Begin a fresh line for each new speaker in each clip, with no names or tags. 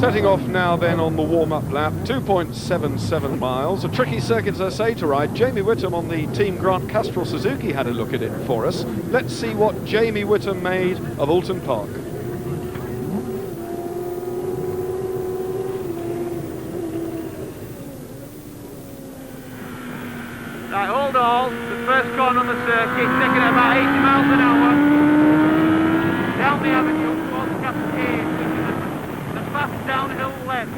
Setting off now then on the warm-up lap, 2.77 miles. A tricky circuit, as I say, to ride. Jamie Whittam on the Team Grant Castrol Suzuki had a look at it for us. Let's see what Jamie Whittam made of Oulton Park.
Right, hold all, the first corner on the circuit, taking at about 80 miles an hour. Down the avenue towards Cascade, which is the fast downhill left.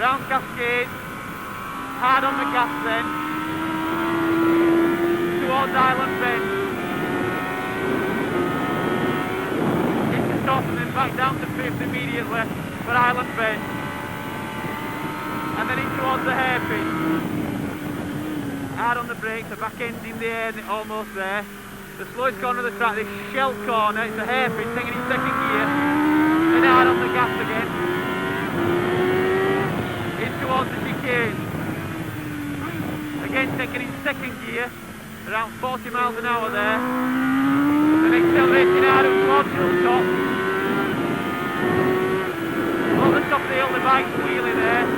Round Cascade, hard on the gas then, towards Island Bend. Into stop and then back down to 5th immediately for Island Bend. And then in towards the hairpin. Hard on the brakes, the back end's in the air and almost there. The slowest corner of the track, this shell corner, it's a hairpin, taking in second gear. Then hard on the gas again. In towards the chicane. Again taking in second gear, around 40 miles an hour there. Then accelerating hard up towards Hilltop. On the top of the hill, the bike's wheeling there.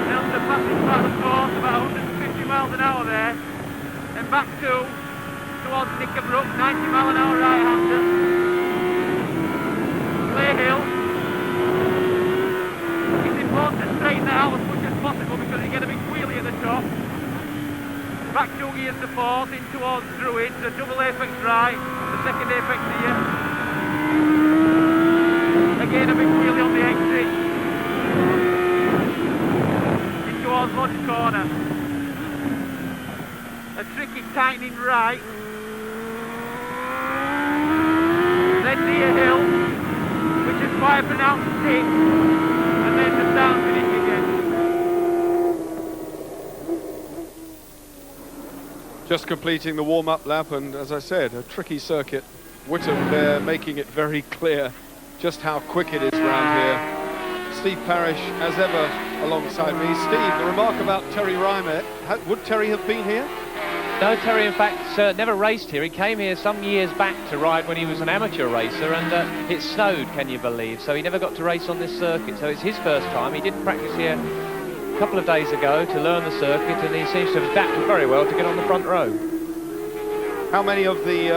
Down to the passage back and forth, about 150 miles an hour there. And back towards Knickerbrook, 90 mile an hour right-hander. Clay Hill. It's important to straighten that out as much as possible because you get a big wheelie at the top. Back 2 gears to 4th, in towards Druid, the double apex right, the second apex here. Again a big wheelie on the exit. Towards Lodge Corner. A tricky tightening right. Then Deer Hill, which is quite a pronounced stick, and then the down finish again.
Just completing the warm-up lap, and as I said, a tricky circuit. Whittam there making it very clear just how quick it is around here. Steve Parrish, as ever, alongside me. Steve, the remark about Terry Reimer, would Terry have been here?
No, Terry, in fact, never raced here. He came here some years back to ride when he was an amateur racer, and it snowed, can you believe? So he never got to race on this circuit. So it's his first time. He did practice here a couple of days ago to learn the circuit, and he seems to have adapted very well to get on the front row.
How many of the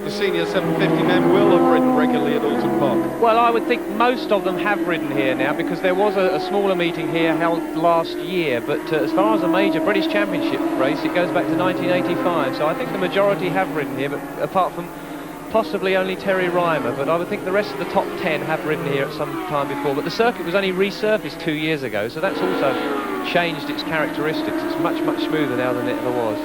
senior 750 men will have ridden regularly at Oulton Park?
Well, I would think most of them have ridden here now because there was a smaller meeting here held last year, but as far as a major British Championship race, it goes back to 1985, so I think the majority have ridden here, but apart from possibly only Terry Reimer, but I would think the rest of the top 10 have ridden here at some time before. But the circuit was only resurfaced 2 years ago, so that's also changed its characteristics. It's much, much smoother now than it ever was.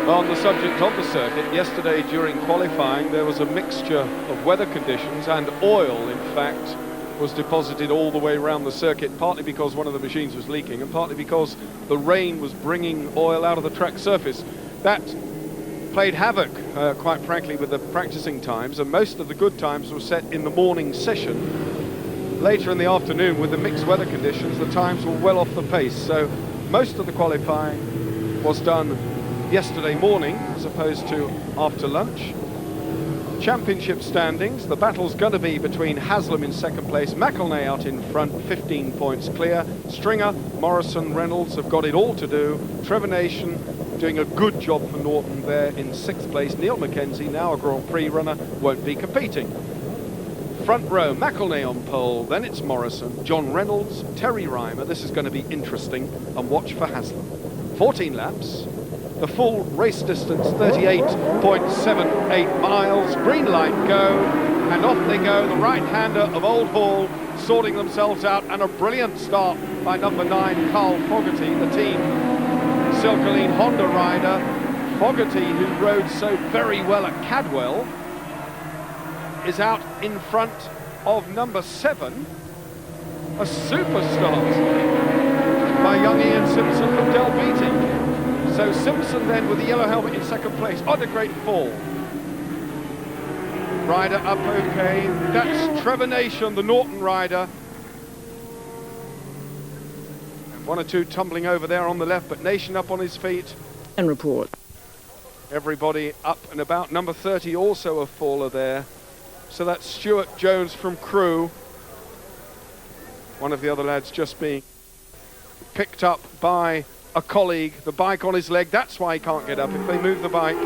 On the subject of the circuit, yesterday during qualifying there was a mixture of weather conditions, and oil in fact was deposited all the way around the circuit, partly because one of the machines was leaking and partly because the rain was bringing oil out of the track surface. That played havoc, quite frankly, with the practicing times, and most of the good times were set in the morning session. Later in the afternoon, with the mixed weather conditions, the times were well off the pace, so most of the qualifying was done yesterday morning as opposed to after lunch. Championship standings, the battle's going to be between Haslam in second place, McElnay out in front, 15 points clear. Stringer, Morrison, Reynolds have got it all to do. Trevor Nation doing a good job for Norton there in sixth place. Neil Mackenzie, now a Grand Prix runner, won't be competing. Front row, McElnay on pole, then it's Morrison, John Reynolds, Terry Reimer. This is going to be interesting, and watch for Haslam. 14 laps. The full race distance, 38.78 miles. Green light go, and off they go. The right-hander of Old Hall sorting themselves out, and a brilliant start by number 9, Carl Fogarty, the team Silkaleen Honda rider. Fogarty, who rode so very well at Cadwell, is out in front of number 7, a super start by young Ian Simpson from Del Beatty. So Simpson then with the yellow helmet in second place. On a great fall. Rider up okay. That's Trevor Nation, the Norton rider. And 1 or 2 tumbling over there on the left, but Nation up on his feet.
And report.
Everybody up and about. Number 30 also a faller there. So that's Stuart Jones from Crewe. One of the other lads just being picked up by a colleague, the bike on his leg. That's why he can't get up if they move the bike.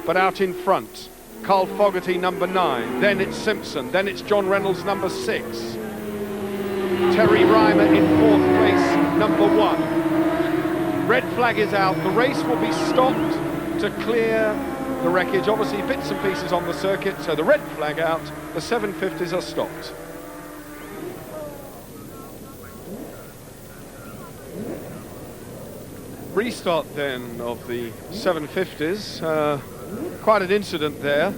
But out in front, Carl Fogarty, number 9. Then it's Simpson. Then it's John Reynolds, number 6. Terry Reimer in 4th place, number 1. Red flag is out. The race will be stopped to clear the wreckage. Obviously bits and pieces on the circuit, so the red flag out. The 750s are stopped. Restart then of the 750s. Quite an incident there.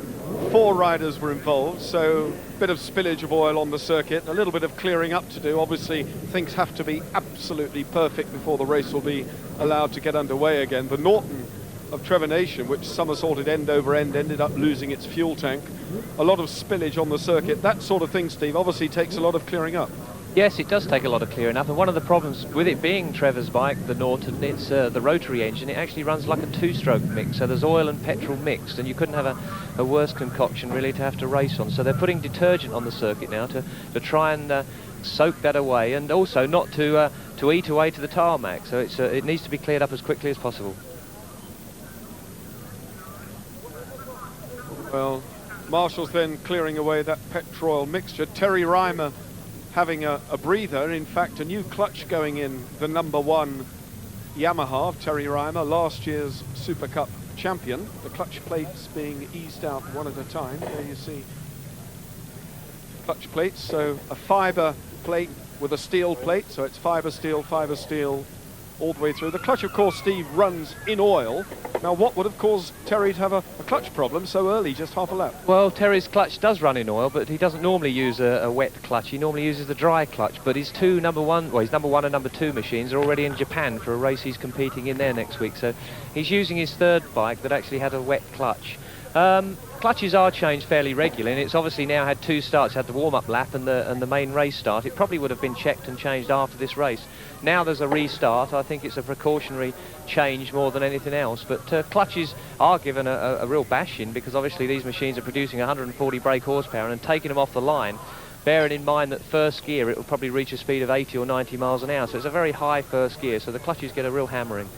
4 riders were involved, so a bit of spillage of oil on the circuit, a little bit of clearing up to do. Obviously things have to be absolutely perfect before the race will be allowed to get underway again. The Norton of Trevor Nation, which somersaulted end over end, ended up losing its fuel tank. A lot of spillage on the circuit. That sort of thing, Steve, obviously takes a lot of clearing up.
Yes, it does take a lot of clearing up, and one of the problems with it being Trevor's bike, the Norton, it's the rotary engine. It actually runs like a 2-stroke mix, so there's oil and petrol mixed, and you couldn't have a worse concoction really to have to race on. So they're putting detergent on the circuit now to try and soak that away, and also not to eat away to the tarmac. So it needs to be cleared up as quickly as possible.
Well, Marshall's then clearing away that petrol mixture. Terry Reimer having a breather. In fact, a new clutch going in the number 1 Yamaha of Terry Reimer, last year's Super Cup champion. The clutch plates being eased out one at a time. There you see clutch plates. So a fibre plate with a steel plate. So it's fibre steel all the way through. The clutch, of course, Steve, runs in oil. Now, what would have caused Terry to have a clutch problem so early, just half a lap?
Well, Terry's clutch does run in oil, but he doesn't normally use a wet clutch. He normally uses the dry clutch. But his his number 1 and number 2 machines are already in Japan for a race he's competing in there next week. So he's using his 3rd bike that actually had a wet clutch. Clutches are changed fairly regularly, and it's obviously now had 2 starts. It had the warm-up lap and the main race start. It probably would have been checked and changed after this race. Now there's a restart. I think it's a precautionary change more than anything else. But clutches are given a real bashing, because obviously these machines are producing 140 brake horsepower, and taking them off the line, bearing in mind that first gear it will probably reach a speed of 80 or 90 miles an hour. So it's a very high first gear, so the clutches get a real hammering.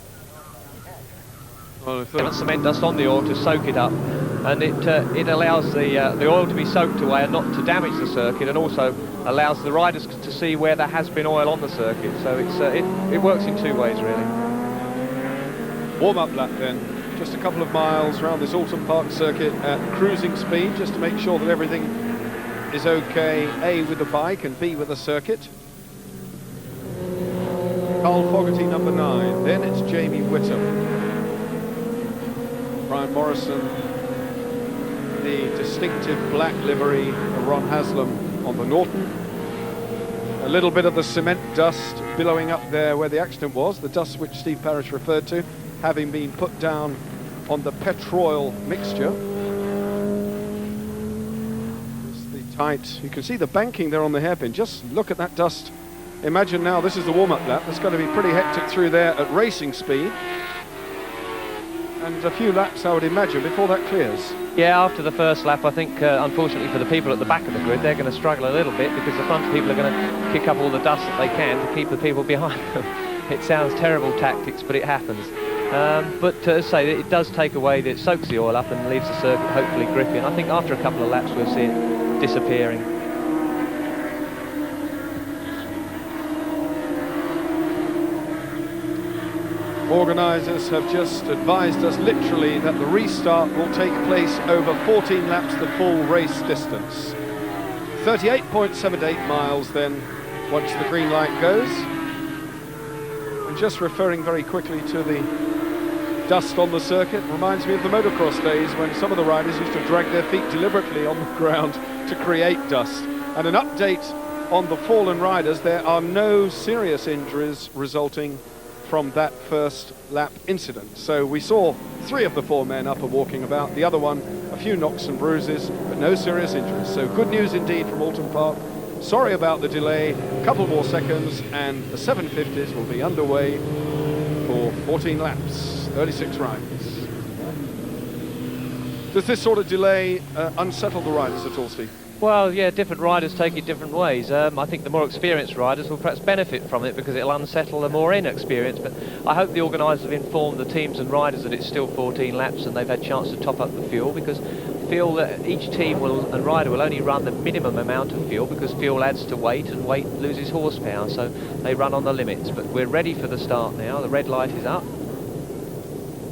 Well,
and cement dust on the oil to soak it up, and it allows the oil to be soaked away and not to damage the circuit, and also allows the riders to see where there has been oil on the circuit. So it works in 2 ways really.
Warm-up lap then, just a couple of miles around this Oulton Park circuit at cruising speed, just to make sure that everything is okay, A, with the bike, and B, with the circuit. Carl Fogarty, number 9. Then it's Jamie Whittam. Brian Morrison, the distinctive black livery of Ron Haslam on the Norton. A little bit of the cement dust billowing up there where the accident was, the dust which Steve Parrish referred to, having been put down on the petrol mixture. It's the tight, you can see the banking there on the hairpin. Just look at that dust. Imagine now this is the warm-up lap. It's going to be pretty hectic through there at racing speed. And a few laps, I would imagine, before that clears.
Yeah, after the first lap, I think, unfortunately for the people at the back of the grid, they're going to struggle a little bit, because the front people are going to kick up all the dust that they can to keep the people behind them. It sounds terrible tactics, but it happens. But as I say, it does take away, it soaks the oil up and leaves the circuit hopefully grippy. And I think after a couple of laps, we'll see it disappearing.
Organisers have just advised us literally that the restart will take place over 14 laps, the full race distance. 38.78 miles then, once the green light goes. And just referring very quickly to the dust on the circuit, reminds me of the motocross days when some of the riders used to drag their feet deliberately on the ground to create dust. And an update on the fallen riders: there are no serious injuries resulting from that first lap incident. So we saw 3 of the 4 men up and walking about, the other one a few knocks and bruises, but no serious injuries. So good news indeed from Oulton Park. Sorry about the delay, a couple more seconds and the 750s will be underway for 14 laps, 36 riders. Does this sort of delay unsettle the riders at all, Steve?
Well, yeah, different riders take it different ways. I think the more experienced riders will perhaps benefit from it because it'll unsettle the more inexperienced. But I hope the organisers have informed the teams and riders that it's still 14 laps and they've had a chance to top up the fuel, because I feel that each team and rider will only run the minimum amount of fuel because fuel adds to weight and weight loses horsepower, so they run on the limits. But we're ready for the start now. The red light is up.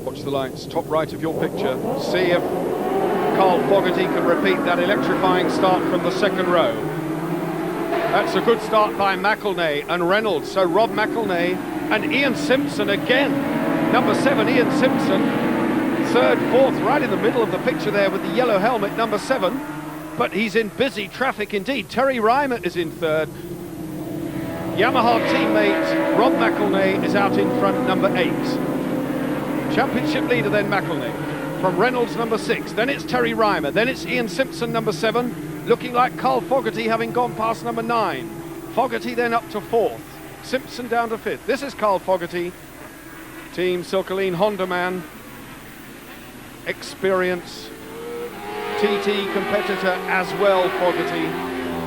Watch the lights, top right of your picture. See if Carl Fogarty can repeat that electrifying start from the second row. That's a good start by McElnay and Reynolds. So Rob McElnay and Ian Simpson again. Number 7, Ian Simpson. Third, fourth, right in the middle of the picture there with the yellow helmet, number 7. But he's in busy traffic indeed. Terry Reimer is in third. Yamaha teammate Rob McElnay is out in front, number 8. Championship leader then McElnay. From Reynolds, number 6, then it's Terry Reimer, then it's Ian Simpson, number 7, looking like Carl Fogarty having gone past number 9. Fogarty then up to 4th, Simpson down to 5th. This is Carl Fogarty, Team Silcoline Honda man, experience, TT competitor as well, Fogarty,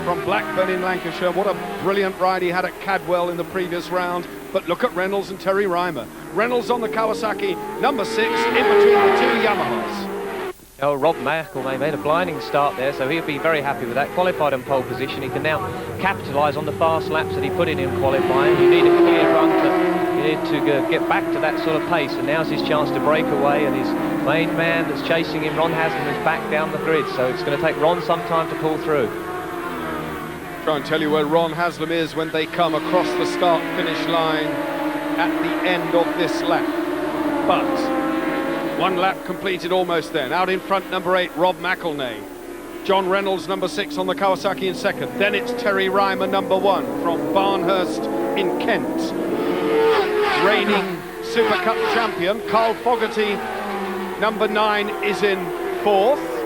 from Blackburn in Lancashire. What a brilliant ride he had at Cadwell in the previous round. But look at Reynolds and Terry Reimer. Reynolds on the Kawasaki, number 6, in between the two Yamahas.
Oh, Rob McElnay made a blinding start there, so he'll be very happy with that. Qualified in pole position, he can now capitalise on the fast laps that he put in qualifying. You need a clear run to get back to that sort of pace, and now's his chance to break away, and his main man that's chasing him, Ron Haslam, is back down the grid, so it's going to take Ron some time to pull through.
Try and tell you where Ron Haslam is when they come across the start-finish line at the end of this lap. But one lap completed almost then. Out in front, number 8, Rob McElnay. John Reynolds, number 6, on the Kawasaki in second. Then it's Terry Reimer, number 1, from Barnhurst in Kent. Reigning Super Cup champion, Carl Fogarty, number 9, is in 4th.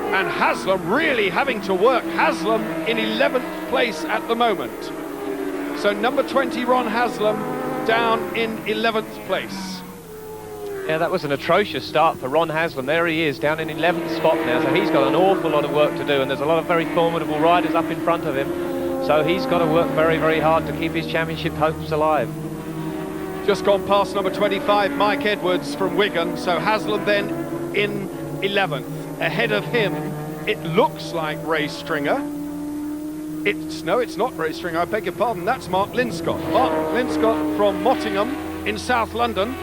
And Haslam really having to work. Haslam in 11th place at the moment. So number 20, Ron Haslam, down in 11th place.
Yeah, that was an atrocious start for Ron Haslam. There he is, down in 11th spot now, so he's got an awful lot of work to do, and there's a lot of very formidable riders up in front of him. So he's got to work very, very hard to keep his championship hopes alive.
Just gone past number 25, Mike Edwards from Wigan. So Haslam then in 11th. Ahead of him, it looks like Ray Stringer. No, it's not Ray Stringer, I beg your pardon, that's Mark Linscott. Mark Linscott from Mottingham in South London.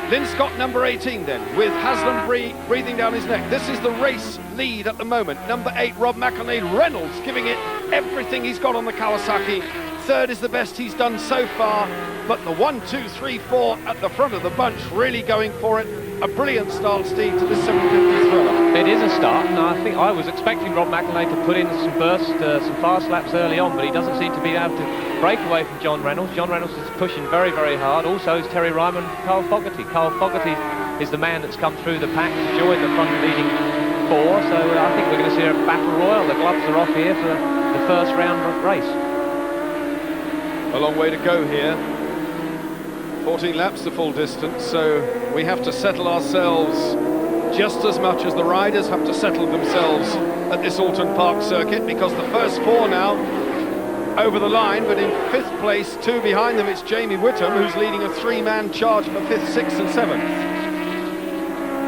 Linscott number 18 then, with Haslam breathing down his neck. This is the race lead at the moment. Number 8, Rob McElnay. Reynolds giving it everything he's got on the Kawasaki. Third is the best he's done so far, but the 1, 2, 3, 4 at the front of the bunch really going for it. A brilliant start, Steve, to this 750 thriller.
It is a start, and I think I was expecting Rob McElnay to put in some burst, some fast laps early on, but he doesn't seem to be able to break away from John Reynolds. John Reynolds is pushing very, very hard. Also is Terry Reimer and Carl Fogarty. Carl Fogarty is the man that's come through the pack to join the front leading 4, so I think we're going to see a battle royal. The gloves are off here for the first round race.
A long way to go here. 14 laps the full distance, so we have to settle ourselves just as much as the riders have to settle themselves at this Oulton Park circuit, because the first 4 now over the line, but in 5th place, 2 behind them, it's Jamie Whittam, who's leading a 3-man charge for 5th, 6th and 7th.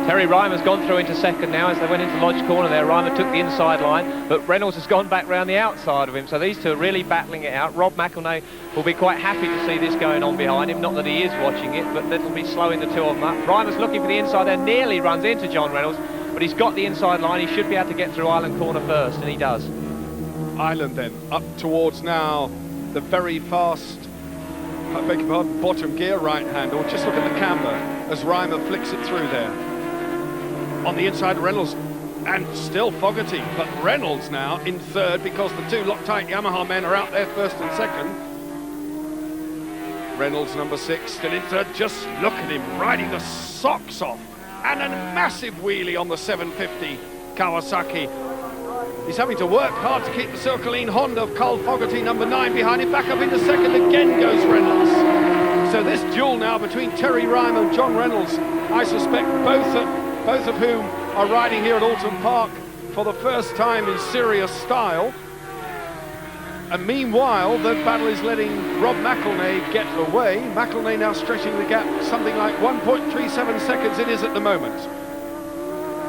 Terry Reimer's gone through into second now as they went into Lodge Corner there. Reimer took the inside line, but Reynolds has gone back round the outside of him, so these two are really battling it out. Rob McElnay will be quite happy to see this going on behind him, not that he is watching it, but that'll be slowing the two of them up. Reimer's looking for the inside there, nearly runs into John Reynolds, but he's got the inside line. He should be able to get through Island Corner first, and he does.
Island then, up towards now the very fast, I beg your pardon, bottom gear right hand, or just look at the camber as Reimer flicks it through there. On the inside, Reynolds, and still Fogarty, but Reynolds now in 3rd because the 2 Loctite Yamaha men are out there 1st and 2nd. Reynolds, number 6, still in 3rd. Just look at him riding the socks off, and a massive wheelie on the 750 Kawasaki. He's having to work hard to keep the Silcoline Honda of Carl Fogarty, number 9, behind him. Back up into 2nd again goes Reynolds. So this duel now between Terry Reimer and John Reynolds, I suspect both at both of whom are riding here at Oulton Park for the first time in serious style. And meanwhile, the battle is letting Rob McElnay get away. McElnay now stretching the gap something like 1.37 seconds it is at the moment.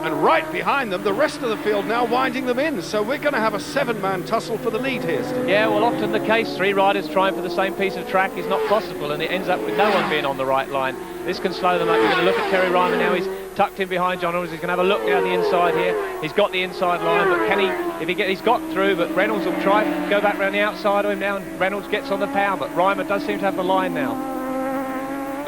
And right behind them, the rest of the field now winding them in. So we're going to have a 7-man tussle for the lead here, Steve.
Yeah, well, often the case, 3 riders trying for the same piece of track is not possible, and it ends up with no one being on the right line. This can slow them up. You're going to look at Terry Ryman now. He's tucked in behind John Reynolds. He's going to have a look down the inside here. He's got the inside line, but can he, he's got through, but Reynolds will try to go back around the outside of him now, and Reynolds gets on the power, but Ryman does seem to have the line now.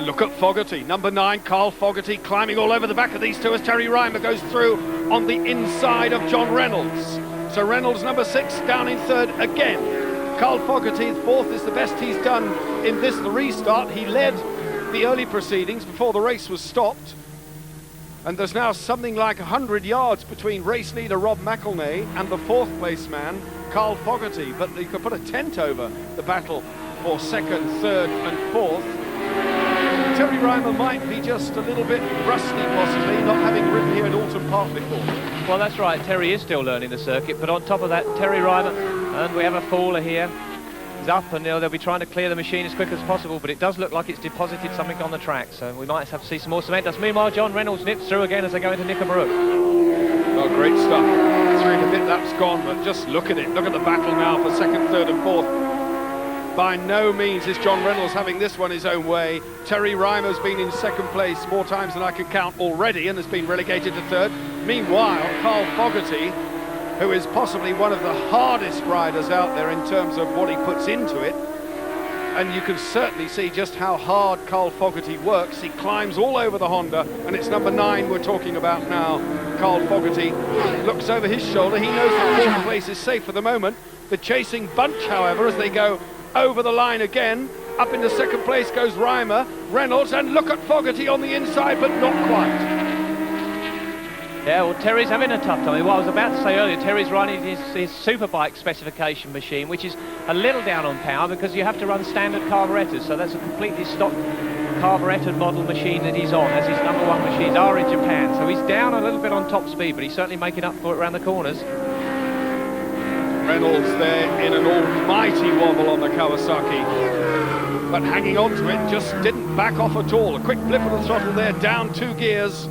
Look at Fogarty, number 9, Carl Fogarty, climbing all over the back of these two as Terry Rymer goes through on the inside of John Reynolds. So Reynolds, number 6, down in 3rd again. Carl Fogarty, 4th, is the best he's done in this, the restart. He led the early proceedings before the race was stopped. And there's now something like 100 yards between race leader Rob McElnay and the 4th place man, Carl Fogarty. But you could put a tent over the battle for 2nd, 3rd and 4th. Terry Rymer might be just a little bit rusty, possibly, not having ridden here at Oulton Park before.
Well, that's right. Terry is still learning the circuit, but on top of that, Terry Rymer, and we have a faller here. He's up, and they'll be trying to clear the machine as quick as possible, but it does look like it's deposited something on the track, so we might have to see some more cement dust. Meanwhile, John Reynolds nips through again as they go into Knickerbrook.
Oh, great stuff. 3 and a bit laps gone, but just look at it. Look at the battle now for 2nd, 3rd and 4th. By no means is John Reynolds having this one his own way. Terry Rymer's been in 2nd place more times than I can count already and has been relegated to 3rd. Meanwhile, Carl Fogarty, who is possibly one of the hardest riders out there in terms of what he puts into it, and you can certainly see just how hard Carl Fogarty works. He climbs all over the Honda, and it's number 9 we're talking about now. Carl Fogarty looks over his shoulder. He knows that 4th place is safe for the moment. The chasing bunch, however, as they go over the line again, up into 2nd place goes Rymer, Reynolds, and look at Fogarty on the inside, but not quite.
Yeah, well, Terry's having a tough time. What I was about to say earlier, Terry's running his superbike specification machine, which is a little down on power because you have to run standard carburetors, so that's a completely stock carburetted model machine that he's on, as his number 1 machines are in Japan. So he's down a little bit on top speed, but he's certainly making up for it around the corners.
Reynolds there in an almighty wobble on the Kawasaki, but hanging on to it, just didn't back off at all. A quick flip of the throttle there, down 2 gears.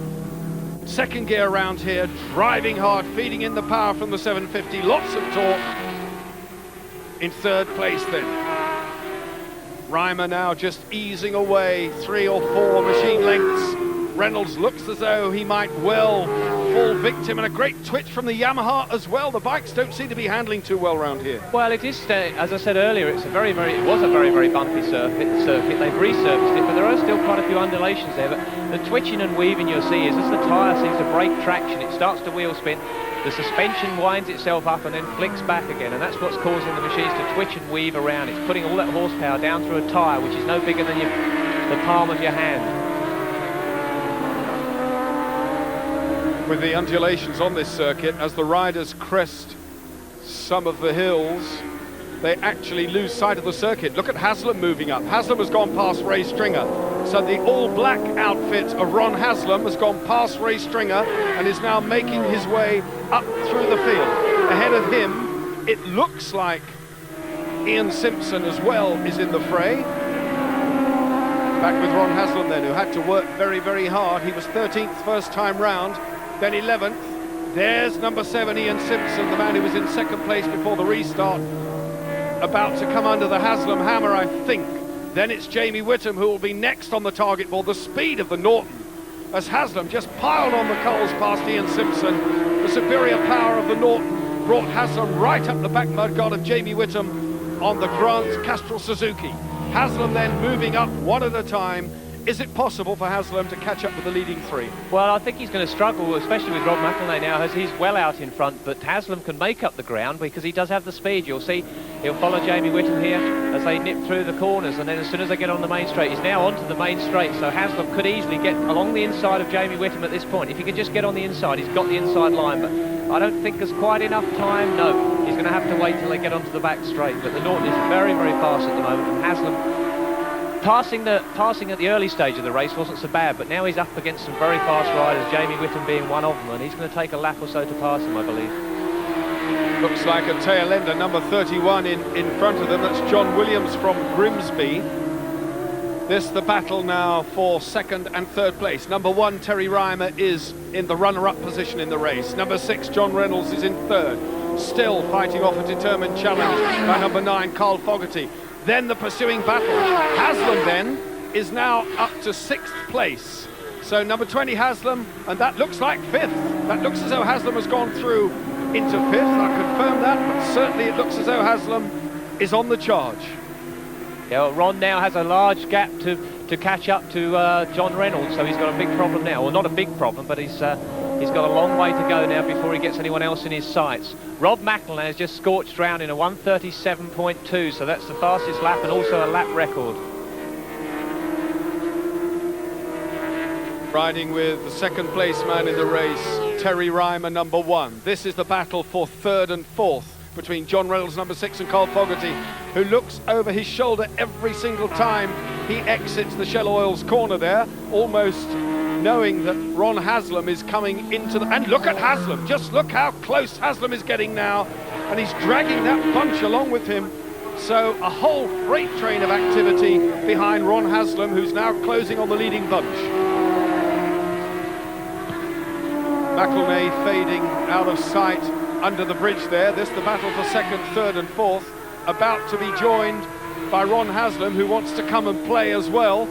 2nd gear around here, driving hard, feeding in the power from the 750, lots of torque. In 3rd place then. Rymer now just easing away 3 or 4 machine lengths. Reynolds looks as though he might well fall victim, and a great twitch from the Yamaha as well. The bikes don't seem to be handling too well around here.
Well, it is, as I said earlier, it was a very, very bumpy circuit. They've resurfaced it, but there are still quite a few undulations there. But the twitching and weaving you'll see is as the tyre seems to break traction, it starts to wheel spin, the suspension winds itself up and then flicks back again, and that's what's causing the machines to twitch and weave around. It's putting all that horsepower down through a tyre, which is no bigger than the palm of your hand.
With the undulations on this circuit, as the riders crest some of the hills, they actually lose sight of the circuit. Look at Haslam moving up. Haslam has gone past Ray Stringer. So the all-black outfit of Ron Haslam has gone past Ray Stringer and is now making his way up through the field. Ahead of him, it looks like Ian Simpson as well is in the fray. Back with Ron Haslam then, who had to work very, very hard. He was 13th first time round, then 11th. There's number 7, Ian Simpson, the man who was in 2nd place before the restart, about to come under the Haslam hammer, I think. Then it's Jamie Whittam who will be next on the target board. The speed of the Norton, as Haslam just piled on the coals past Ian Simpson. The superior power of the Norton brought Haslam right up the back mudguard of Jamie Whittam on the Grant Castrol Suzuki. Haslam then moving up one at a time. Is it possible for Haslam to catch up with the leading 3?
Well, I think he's going to struggle, especially with Rob McElnay now, as he's well out in front, but Haslam can make up the ground because he does have the speed. You'll see he'll follow Jamie Whittam here as they nip through the corners, and then as soon as they get on the main straight, he's now onto the main straight, so Haslam could easily get along the inside of Jamie Whittam at this point. If he can just get on the inside, he's got the inside line, but I don't think there's quite enough time. No, he's going to have to wait till they get onto the back straight, but the Norton is very, very fast at the moment, and Haslam Passing at the early stage of the race wasn't so bad, but now he's up against some very fast riders, Jamie Whittam being one of them, and he's going to take a lap or so to pass him, I believe.
Looks like a tail ender, number 31 in front of them. That's John Williams from Grimsby. This the battle now for second and third place. Number 1, Terry Reimer, is in the runner-up position in the race. Number 6, John Reynolds, is in third. Still fighting off a determined challenge by number 9, Carl Fogarty. Then the pursuing battle. Haslam then is now up to 6th place. So number 20 Haslam, and that looks like 5th. That looks as though Haslam has gone through into 5th. I confirm that, but certainly it looks as though Haslam is on the charge.
Yeah, well, Ron now has a large gap to catch up to John Reynolds, so he's got a big problem now. Well, not a big problem, but he's got a long way to go now before he gets anyone else in his sights. Rob McElnay has just scorched round in a 1:37.2, so that's the fastest lap and also a lap record.
Riding with the second place man in the race, Terry Reimer, number 1. This is the battle for third and fourth between John Reynolds, number 6, and Carl Fogarty, who looks over his shoulder every single time he exits the Shell Oils corner there, almost knowing that Ron Haslam is coming into the... And look at Haslam, just look how close Haslam is getting now, and he's dragging that bunch along with him. So a whole freight train of activity behind Ron Haslam, who's now closing on the leading bunch. McElnay fading out of sight under the bridge there. This the battle for second, third and fourth, about to be joined by Ron Haslam, who wants to come and play as well.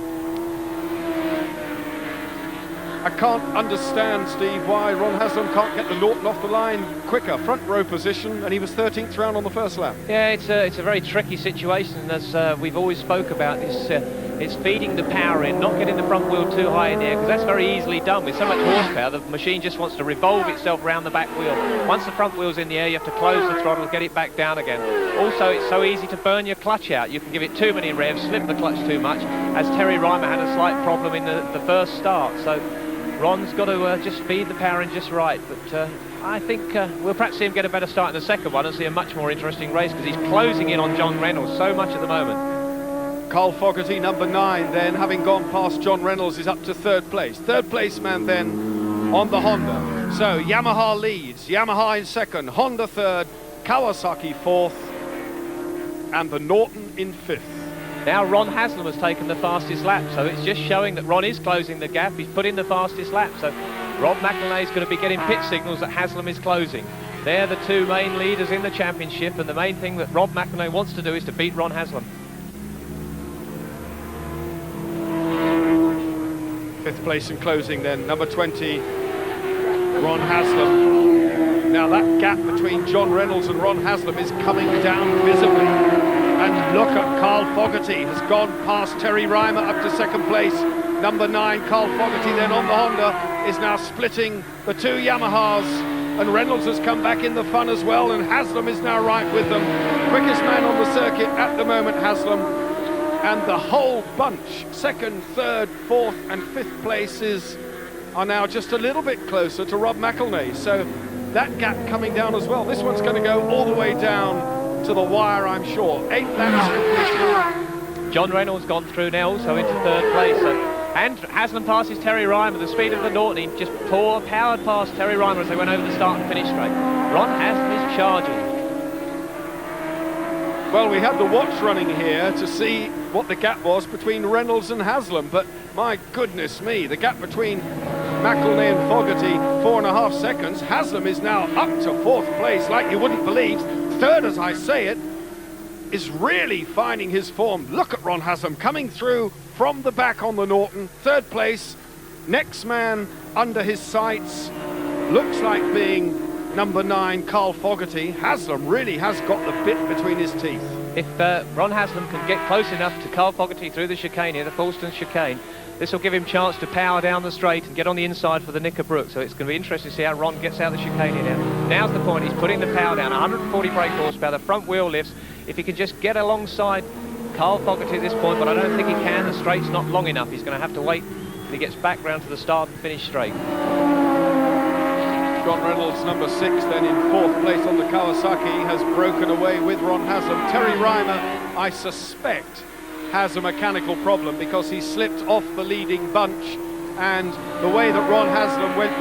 I can't understand, Steve, why Ron Haslam can't get the Norton off the line quicker. Front row position, and he was 13th round on the first lap. Yeah,
it's a very tricky situation, as we've always spoke about. It's feeding the power in, not getting the front wheel too high in the air, because that's very easily done. With so much horsepower, the machine just wants to revolve itself around the back wheel. Once the front wheel's in the air, you have to close the throttle, get it back down again. Also, it's so easy to burn your clutch out. You can give it too many revs, slip the clutch too much, as Terry Reimer had a slight problem in the first start. So Ron's got to just feed the power in just right. But I think we'll perhaps see him get a better start in the second one and see a much more interesting race, because he's closing in on John Reynolds so much at the moment.
Carl Fogarty, number 9, then, having gone past John Reynolds, is up to third place. Third place man then on the Honda. So Yamaha leads, Yamaha in second, Honda third, Kawasaki fourth, and the Norton in fifth.
Now Ron Haslam has taken the fastest lap, so it's just showing that Ron is closing the gap. He's put in the fastest lap, so Rob McElnay is going to be getting pit signals that Haslam is closing. They're the two main leaders in the championship, and the main thing that Rob McElnay wants to do is to beat Ron Haslam.
Fifth place and closing then, number 20, Ron Haslam. Now that gap between John Reynolds and Ron Haslam is coming down visibly. And look at Carl Fogarty, has gone past Terry Reimer up to second place. Number 9, Carl Fogarty then on the Honda, is now splitting the two Yamahas. And Reynolds has come back in the fun as well, and Haslam is now right with them. Quickest man on the circuit at the moment, Haslam. And the whole bunch, second, third, fourth and fifth places, are now just a little bit closer to Rob McElnay. So that gap coming down as well. This one's going to go all the way down to the wire, I'm sure. 8 laps completed.
John Reynolds gone through now, also into third place. And Haslam passes Terry Reimer. The speed of the Norton, he just powered past Terry Reimer as they went over the start and finish straight. Ron Haslam is charging.
Well, we had the watch running here to see what the gap was between Reynolds and Haslam, but my goodness me, the gap between McElnay and Fogarty, 4.5 seconds. Haslam is now up to fourth place, like you wouldn't believe. Third, as I say it, is really finding his form. Look at Ron Haslam coming through from the back on the Norton. Third place, next man under his sights, looks like being number 9, Carl Fogarty. Haslam really has got the bit between his teeth.
If Ron Haslam can get close enough to Carl Fogarty through the chicane here, the Falston chicane, this will give him a chance to power down the straight and get on the inside for the Knickerbrook. So it's going to be interesting to see how Ron gets out of the chicane here now. Now's the point, he's putting the power down, 140 brake horsepower, the front wheel lifts. If he can just get alongside Carl Fogarty at this point, but I don't think he can, the straight's not long enough. He's going to have to wait until he gets back round to the start and finish straight.
John Reynolds, number 6, then in fourth place on the Kawasaki, has broken away with Ron Haslam. Terry Reimer, I suspect, has a mechanical problem because he slipped off the leading bunch, and the way that Ron Haslam went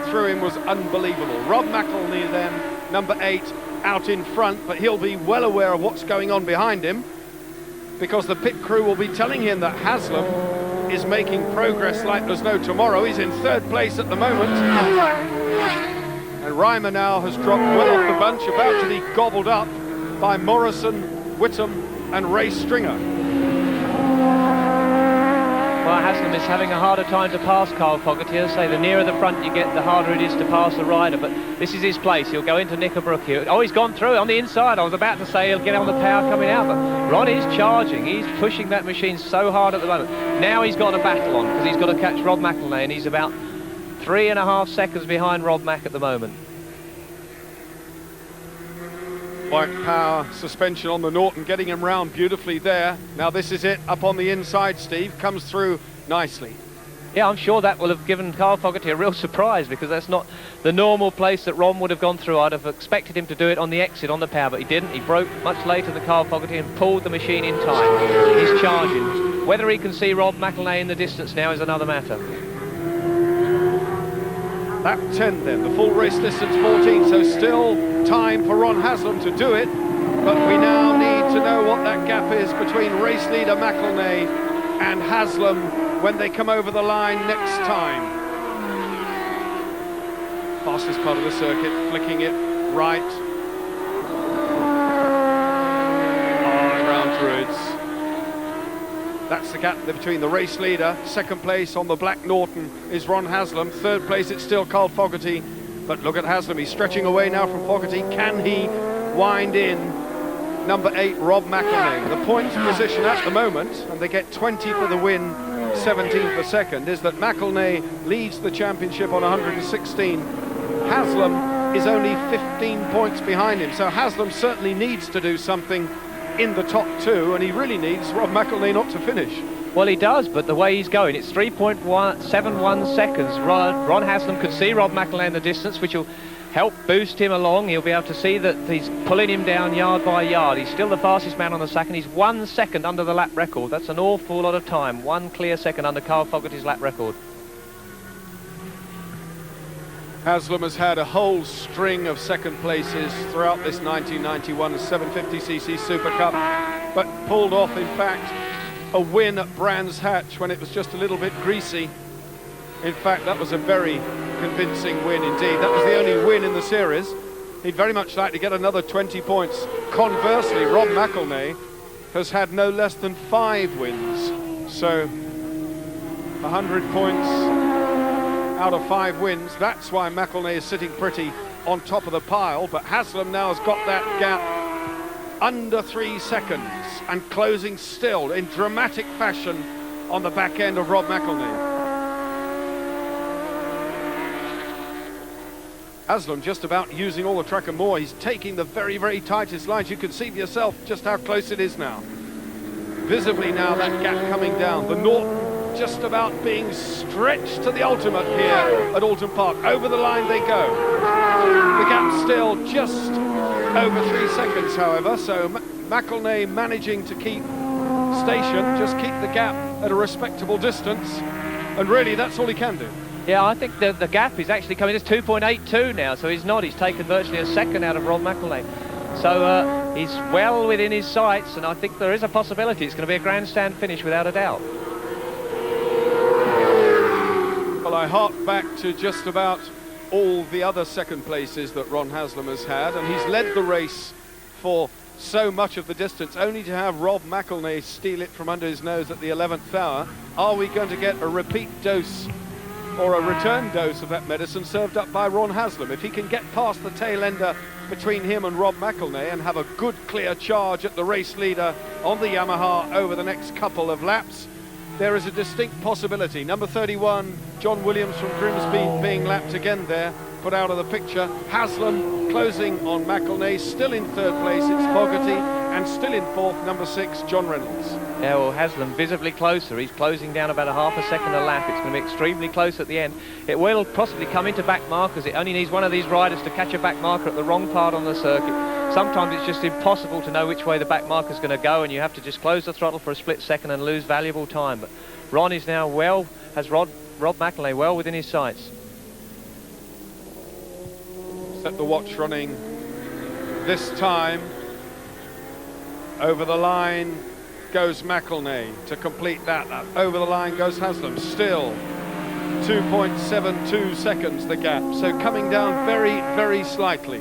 through him was unbelievable. Rob McElhenney then, number 8, out in front, but he'll be well aware of what's going on behind him, because the pit crew will be telling him that Haslam is making progress like there's no tomorrow. He's in 3rd place at the moment. And Reimer now has dropped well off the bunch, about to be gobbled up by Morrison, Whittam and Ray Stringer.
Well, Haslam is having a harder time to pass Carl Fogarty. As I say, the nearer the front you get, the harder it is to pass a rider, but this is his place. He'll go into Knickerbrook here. Oh, he's gone through on the inside. I was about to say he'll get on the power coming out, but Ron is charging. He's pushing that machine so hard at the moment. Now he's got a battle on, because he's got to catch Rob McElhenney, and he's about 3.5 seconds behind Rob Mack at the moment.
White power suspension on the Norton, getting him round beautifully there. Now this is it, up on the inside, Steve, comes through nicely.
Yeah, I'm sure that will have given Carl Fogarty a real surprise, because that's not the normal place that Ron would have gone through. I'd have expected him to do it on the exit, on the power, but he didn't. He broke much later than Carl Fogarty and pulled the machine in time. He's charging. Whether he can see Rob McElhenney in the distance now is another matter.
Lap 10 then, the full race distance 14, so still time for Ron Haslam to do it, but we now need to know what that gap is between race leader McElhenney and Haslam when they come over the line next time. Fastest part of the circuit, flicking it right. Around Druids. That's the gap between the race leader. 2nd place on the black Norton is Ron Haslam. 3rd place, it's still Carl Fogarty. But look at Haslam, he's stretching away now from Fogarty. Can he wind in number 8, Rob McElhenney? The points position at the moment, and they get 20 for the win, 17 for second, is that McElhenney leads the championship on 116. Haslam is only 15 points behind him, so Haslam certainly needs to do something in the top 2, and he really needs Rob McElhenney not to finish.
Well, he does, but the way he's going, it's 3.71 seconds. Ron Haslam could see Rob McElhenney in the distance, which will help boost him along. He'll be able to see that he's pulling him down yard by yard. He's still the fastest man on the second. He's 1 second under the lap record. That's an awful lot of time. 1 clear second under Carl Fogarty's lap record.
Haslam has had a whole string of 2nd places throughout this 1991 750cc Super Cup, but pulled off, in fact, a win at Brands Hatch when it was just a little bit greasy. In fact, that was a very convincing win indeed. That was the only win in the series. He'd very much like to get another 20 points. Conversely, Rob McElhenney has had no less than 5 wins. So 100 points out of 5 wins. That's why McElhenney is sitting pretty on top of the pile, but Haslam now has got that gap under 3 seconds and closing still in dramatic fashion on the back end of Rob McElhenney. Haslam just about using all the track and more. He's taking the very, very tightest lines. You can see for yourself just how close it is now. Visibly now that gap coming down. The Norton just about being stretched to the ultimate here at Oulton Park. Over the line they go. The gap still just over 3 seconds, however, so McElhenney managing to keep station, just keep the gap at a respectable distance, and really that's all he can do.
Yeah, I think the gap is actually coming. It's 2.82 now, so he's taken virtually a second out of Rob McElhenney. So he's well within his sights, and I think there is a possibility it's going to be a grandstand finish without a doubt.
Well, I hark back to just about all the other 2nd places that Ron Haslam has had, and he's led the race for so much of the distance, only to have Rob McElhenney steal it from under his nose at the 11th hour. Are we going to get a repeat dose or a return dose of that medicine served up by Ron Haslam? If he can get past the tail ender between him and Rob McElhenney and have a good clear charge at the race leader on the Yamaha over the next couple of laps, there is a distinct possibility. Number 31, John Williams from Grimsby, being lapped again there, put out of the picture. Haslam closing on McElhenney, still in 3rd place, it's Fogarty, and still in 4th, number 6, John Reynolds.
Yeah, well, Haslam visibly closer. He's closing down about a half a second a lap. It's going to be extremely close at the end. It will possibly come into back markers. It only needs one of these riders to catch a back marker at the wrong part on the circuit. sometimes it's just impossible to know which way the back marker's going to go, and you have to just close the throttle for a split second and lose valuable time. But Ron is now has Rob McElnay well within his sights.
Set the watch running this time. Over the line goes McElnay to complete that lap. Over the line goes Haslam. Still 2.72 seconds the gap, so coming down very, very slightly.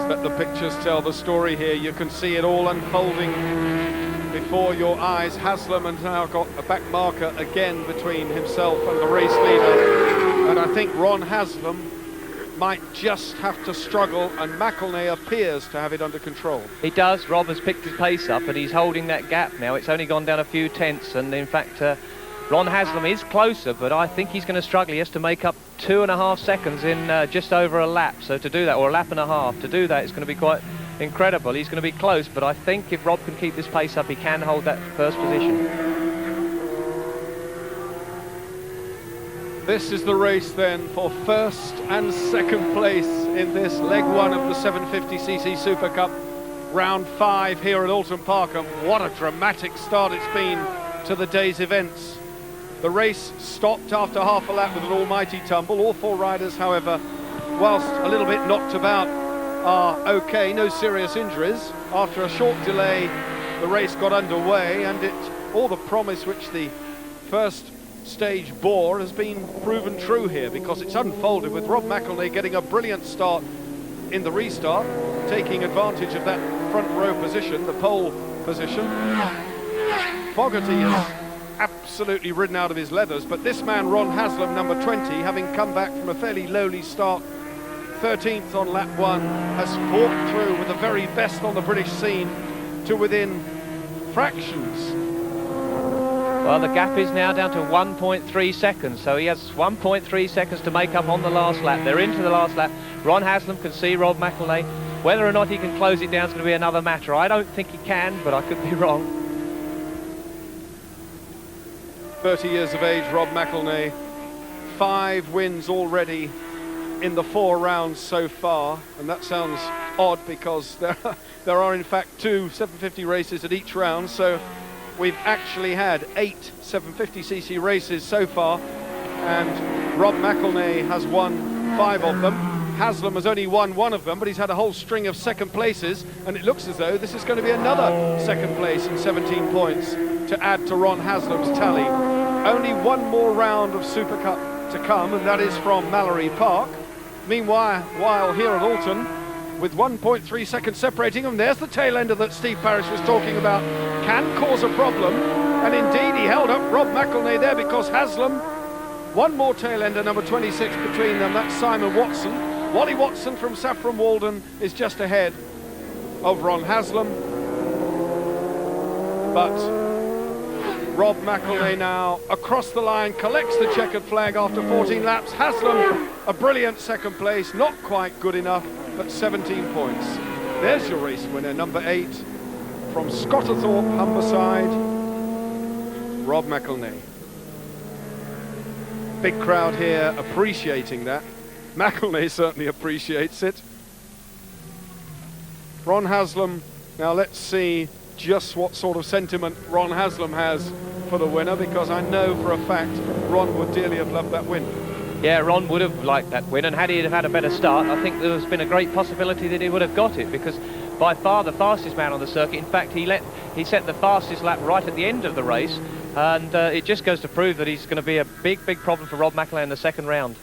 Let the pictures tell the story here. You can see it all unfolding before your eyes. Haslam has now got a back marker again between himself and the race leader, and I think Ron Haslam might just have to struggle, and McElnay appears to have it under control.
He does. Rob has picked his pace up and he's holding that gap now. It's only gone down a few tenths, and in fact Ron Haslam is closer, but I think he's going to struggle. He has to make up 2.5 seconds in just over a lap. So to do that, or a lap and a half, to do that, it's going to be quite incredible. He's going to be close, but I think if Rob can keep this pace up, he can hold that first position.
This is the race then for first and second place in this leg one of the 750cc Super Cup, round 5 here at Oulton Park, and what a dramatic start it's been to the day's events. The race stopped after half a lap with an almighty tumble. All 4 riders, however, whilst a little bit knocked about, are okay, no serious injuries. After a short delay, the race got underway, and all the promise which the first stage bore has been proven true here, because it's unfolded with Rob McElnay getting a brilliant start in the restart, taking advantage of that front row position, the pole position. Fogarty has absolutely ridden out of his leathers, but this man, Ron Haslam, number 20, having come back from a fairly lowly start, 13th on lap 1, has fought through with the very best on the British scene to within fractions.
Well, the gap is now down to 1.3 seconds, so he has 1.3 seconds to make up on the last lap. They're into the last lap. Ron Haslam can see Rob McElnay. Whether or not he can close it down is going to be another matter. I don't think he can, but I could be wrong.
30 years of age, Rob McElnay, 5 wins already in the 4 rounds so far, and that sounds odd because there are in fact 2 750 races at each round, so we've actually had 8 750cc races so far, and Rob McElnay has won 5 of them. Haslam has only won 1 of them, but he's had a whole string of second places, and it looks as though this is going to be another second place and 17 points to add to Ron Haslam's tally. Only 1 more round of Super Cup to come, and that is from Mallory Park. Meanwhile, while here at Oulton, with 1.3 seconds separating them, there's the tail ender that Steve Parrish was talking about, can cause a problem, and indeed he held up Rob McElnay there, because Haslam, 1 more tail ender, number 26 between them, that's Simon Watson. Wally Watson from Saffron Walden is just ahead of Ron Haslam, but Rob McElnay now across the line, collects the checkered flag after 14 laps. Haslam, a brilliant second place, not quite good enough, but 17 points. There's your race winner, number 8, from Scotterthorpe, Humberside, Rob McElnay. Big crowd here appreciating that. McElnay certainly appreciates it. Ron Haslam, now let's see just what sort of sentiment Ron Haslam has for the winner, because I know for a fact Ron would dearly have loved that win.
Yeah, Ron would have liked that win, and had he had a better start, I think there's been a great possibility that he would have got it, because by far the fastest man on the circuit. In fact, he set the fastest lap right at the end of the race, and it just goes to prove that he's going to be a big problem for Rob McElnay in the second round.